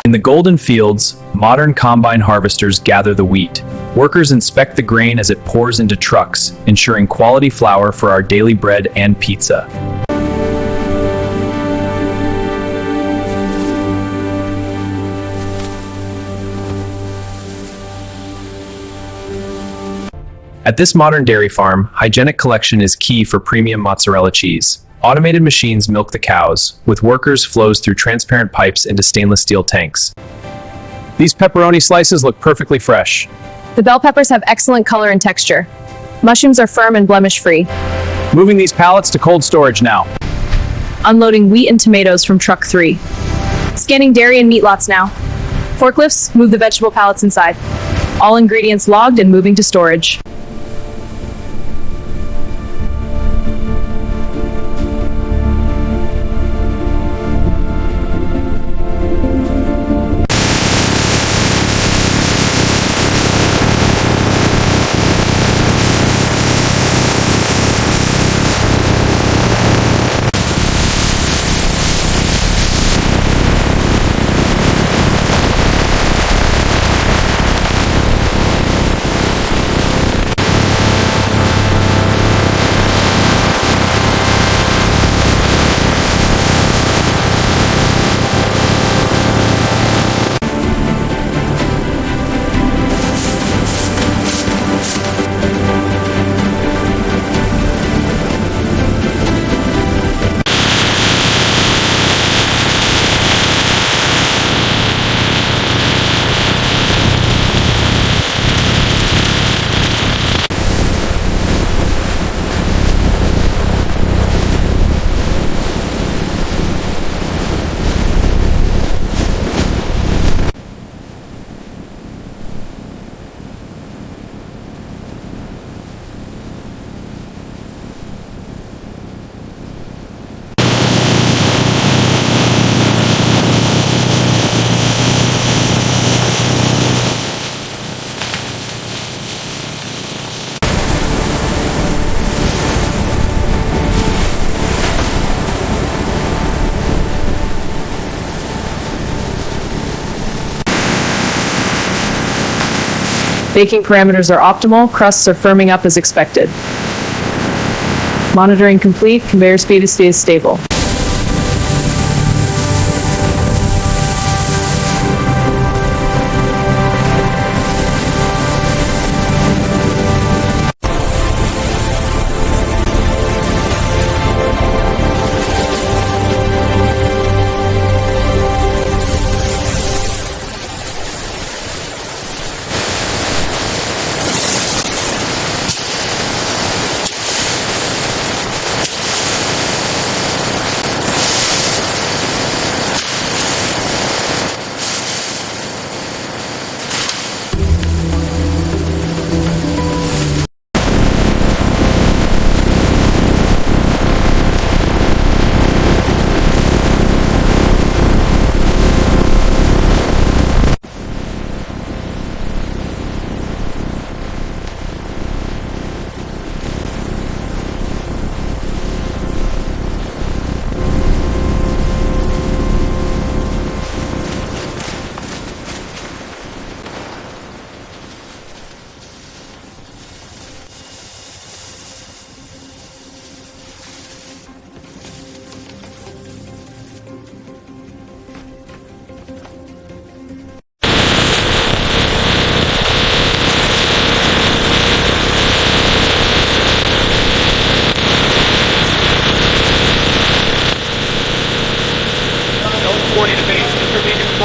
In the golden fields, modern combine harvesters gather the wheat. Workers inspect the grain as it pours into trucks, ensuring quality flour for our daily bread and pizza. At this modern dairy farm, hygienic collection is key for premium mozzarella cheese. Automated machines milk the cows, with workers flows through transparent pipes into stainless steel tanks. These pepperoni slices look perfectly fresh. The bell peppers have excellent color and texture. Mushrooms are firm and blemish-free. Moving these pallets to cold storage now. Unloading wheat and tomatoes from truck 3. Scanning dairy and meat lots now. Forklifts, move the vegetable pallets inside. All ingredients logged and moving to storage. Baking parameters are optimal, crusts are firming up as expected. Monitoring complete, conveyor speed stays stable.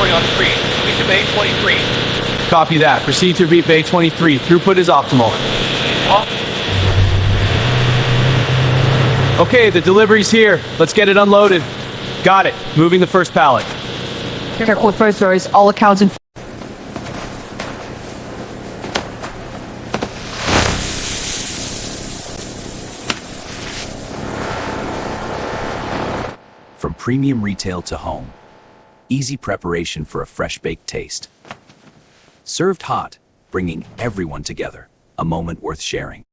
On screen. Moving to Bay 23. Copy that. Proceed to Bay 23. Throughput is optimal. Okay, the delivery's here. Let's get it unloaded. Got it. Moving the first pallet. Careful with first stories, all accounts and From premium retail to home. Easy preparation for a fresh-baked taste. Served hot, bringing everyone together. A moment worth sharing.